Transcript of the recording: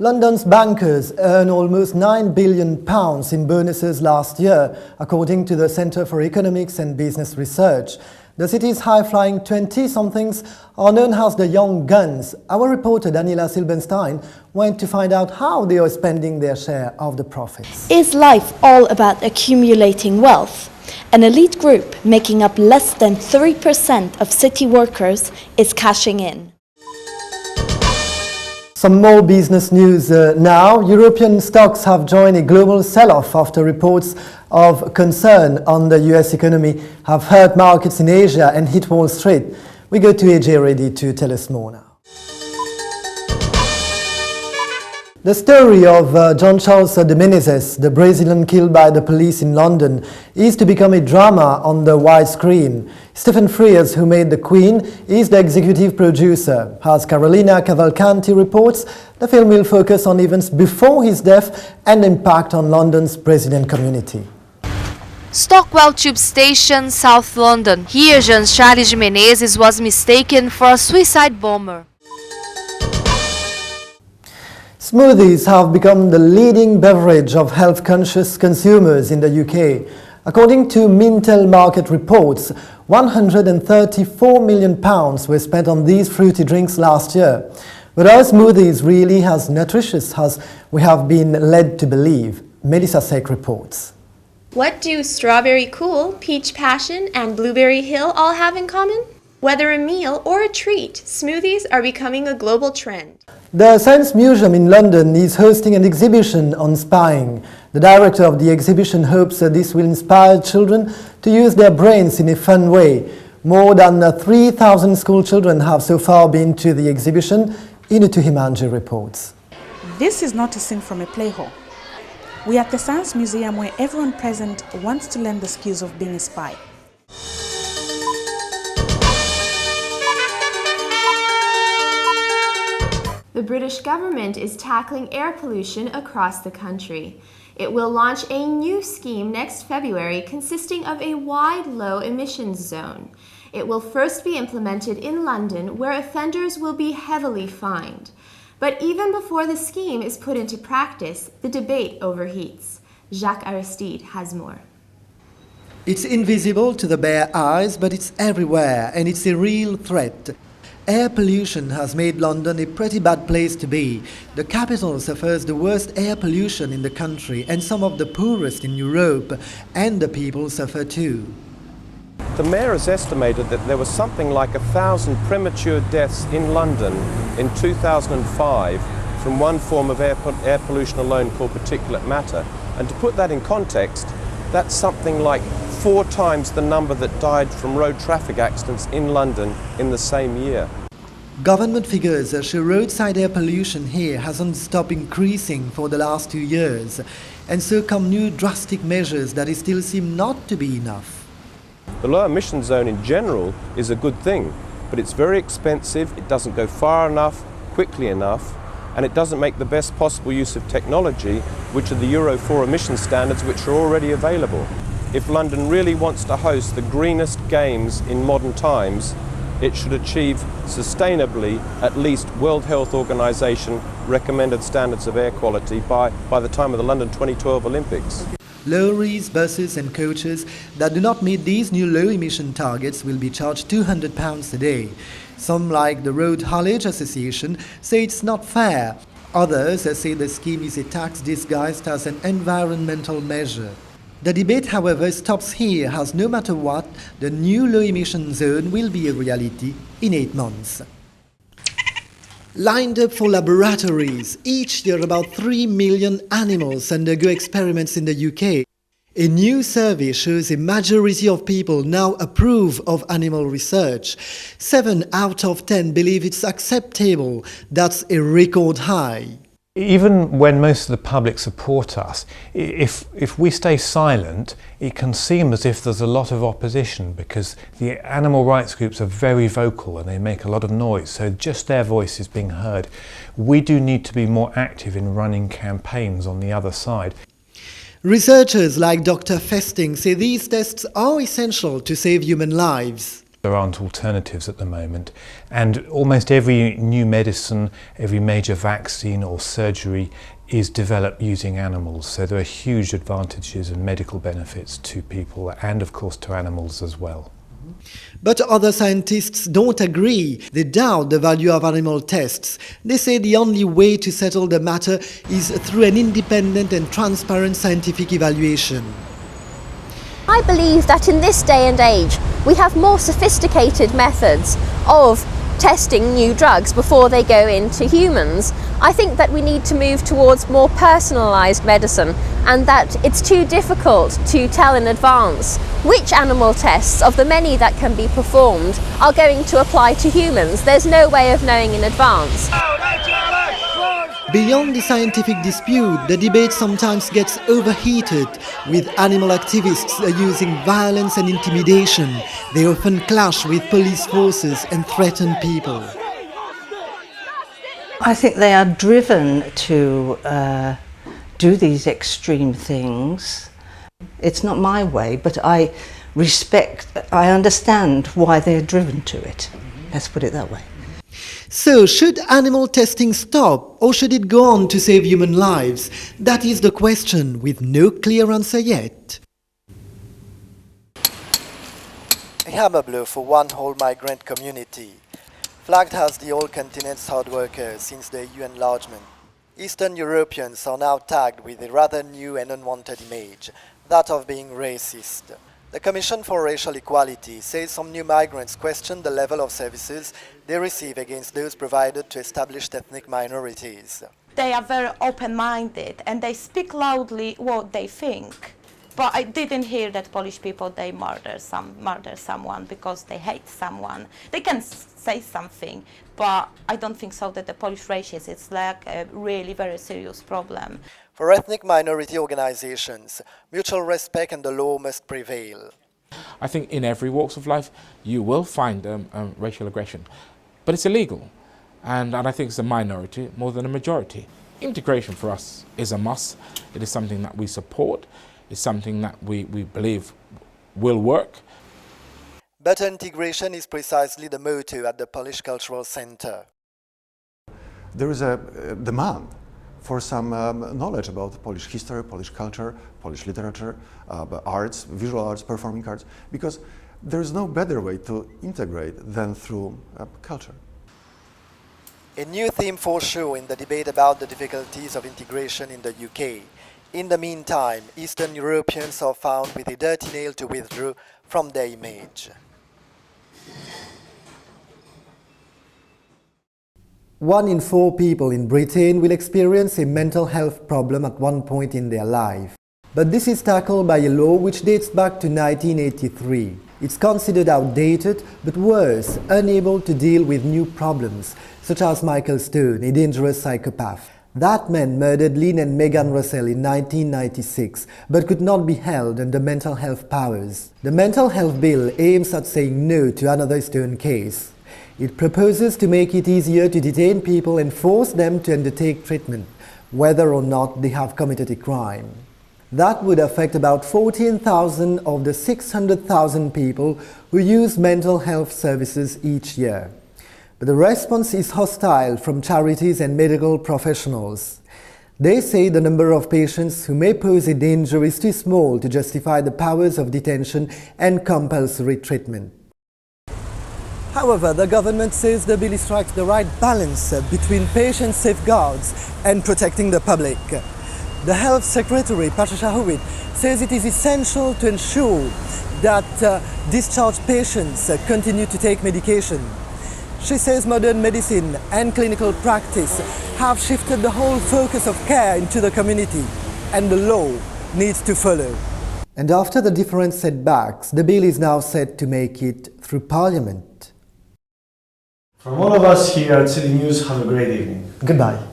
London's bankers earned almost £9 billion in bonuses last year, according to the Centre for Economics and Business Research. The city's high-flying 20-somethings are known as the Young Guns. Our reporter Daniela Silbenstein went to find out how they are spending their share of the profits. Is life all about accumulating wealth? An elite group making up less than 3% of city workers is cashing in. Some more business news now. European stocks have joined a global sell-off after reports of concern on the US economy have hurt markets in Asia and hit Wall Street. We go to AJ ready to tell us more now. The story of John Charles de Menezes, the Brazilian killed by the police in London, is to become a drama on the widescreen. Stephen Frears, who made The Queen, is the executive producer. As Carolina Cavalcanti reports, the film will focus on events before his death and impact on London's Brazilian community. Stockwell Tube Station, South London. Here, Jean Charles de Menezes was mistaken for a suicide bomber. Smoothies have become the leading beverage of health-conscious consumers in the UK. According to Mintel market reports, £134 million were spent on these fruity drinks last year. But are smoothies really as nutritious as we have been led to believe? Melissa Sek reports. What do Strawberry Cool, Peach Passion, and Blueberry Hill all have in common? Whether a meal or a treat, smoothies are becoming a global trend. The Science Museum in London is hosting an exhibition on spying. The director of the exhibition hopes that this will inspire children to use their brains in a fun way. More than 3,000 school children have so far been to the exhibition, Inutu Himanji reports. This is not a scene from a play hall. We are at the Science Museum where everyone present wants to learn the skills of being a spy. The British government is tackling air pollution across the country. It will launch a new scheme next February consisting of a wide low emissions zone. It will first be implemented in London, where offenders will be heavily fined. But even before the scheme is put into practice, the debate overheats. Jacques-Aristide has more. It's invisible to the bare eyes, but it's everywhere, and it's a real threat. Air pollution has made London a pretty bad place to be. The capital suffers the worst air pollution in the country and some of the poorest in Europe, and the people suffer too. The mayor has estimated that there was something like 1,000 premature deaths in London in 2005 from one form of air pollution alone called particulate matter. And to put that in context, that's something like 4 times the number that died from road traffic accidents in London in the same year. Government figures show roadside air pollution here hasn't stopped increasing for the last 2 years, and so come new drastic measures that still seem not to be enough. The low emission zone in general is a good thing, but it's very expensive, it doesn't go far enough, quickly enough, and it doesn't make the best possible use of technology, which are the Euro 4 emission standards which are already available. If London really wants to host the greenest games in modern times, it should achieve sustainably at least World Health Organization recommended standards of air quality by the time of the London 2012 Olympics. Lorries, buses and coaches that do not meet these new low-emission targets will be charged £200 a day. Some, like the Road Haulage Association, say it's not fair. Others say the scheme is a tax disguised as an environmental measure. The debate, however, stops here, as no matter what, the new low-emission zone will be a reality in 8 months. Lined up for laboratories, each year about 3 million animals undergo experiments in the UK. A new survey shows a majority of people now approve of animal research. 7 out of 10 believe it's acceptable. That's a record high. Even when most of the public support us, if we stay silent, it can seem as if there's a lot of opposition because the animal rights groups are very vocal and they make a lot of noise, so just their voice is being heard. We do need to be more active in running campaigns on the other side. Researchers like Dr. Festing say these tests are essential to save human lives. There aren't alternatives at the moment, and almost every new medicine, every major vaccine or surgery is developed using animals, so there are huge advantages and medical benefits to people and of course to animals as well. But other scientists don't agree. They doubt the value of animal tests. They say the only way to settle the matter is through an independent and transparent scientific evaluation. I believe that in this day and age we have more sophisticated methods of testing new drugs before they go into humans. I think that we need to move towards more personalised medicine, and that it's too difficult to tell in advance which animal tests of the many that can be performed are going to apply to humans. There's no way of knowing in advance. Beyond the scientific dispute, the debate sometimes gets overheated, with animal activists using violence and intimidation. They often clash with police forces and threaten people. I think they are driven to do these extreme things. It's not my way, but I understand why they're driven to it. Let's put it that way. So, should animal testing stop, or should it go on to save human lives? That is the question, with no clear answer yet. A hammer blow for one whole migrant community. Flagged as the whole continent's hard workers since the EU enlargement, Eastern Europeans are now tagged with a rather new and unwanted image, that of being racist. The Commission for Racial Equality says some new migrants question the level of services they receive against those provided to established ethnic minorities. They are very open-minded and they speak loudly what they think. But I didn't hear that Polish people, they murder someone because they hate someone. They can say something, but I don't think so that the Polish racism is like a really very serious problem. For ethnic minority organizations, mutual respect and the law must prevail. I think in every walks of life you will find racial aggression, but it's illegal, and I think it's a minority more than a majority. Integration for us is a must. It is something that we support. It's something that we believe will work. Better integration is precisely the motto at the Polish Cultural Center. There is a demand for some knowledge about Polish history, Polish culture, Polish literature, arts, visual arts, performing arts, because there is no better way to integrate than through culture. A new theme for sure in the debate about the difficulties of integration in the UK. In the meantime, Eastern Europeans are found with a dirty nail to withdraw from their image. 1 in 4 people in Britain will experience a mental health problem at one point in their life. But this is tackled by a law which dates back to 1983. It's considered outdated, but worse, unable to deal with new problems, such as Michael Stone, a dangerous psychopath. That man murdered Lynn and Megan Russell in 1996, but could not be held under mental health powers. The Mental Health Bill aims at saying no to another Stone case. It proposes to make it easier to detain people and force them to undertake treatment, whether or not they have committed a crime. That would affect about 14,000 of the 600,000 people who use mental health services each year. But the response is hostile from charities and medical professionals. They say the number of patients who may pose a danger is too small to justify the powers of detention and compulsory treatment. However, the government says the bill strikes the right balance between patient safeguards and protecting the public. The Health Secretary, Patricia Howitt, says it is essential to ensure that discharged patients continue to take medication. She says modern medicine and clinical practice have shifted the whole focus of care into the community, and the law needs to follow. And after the different setbacks, the bill is now set to make it through Parliament. From all of us here at City News, have a great evening. Goodbye.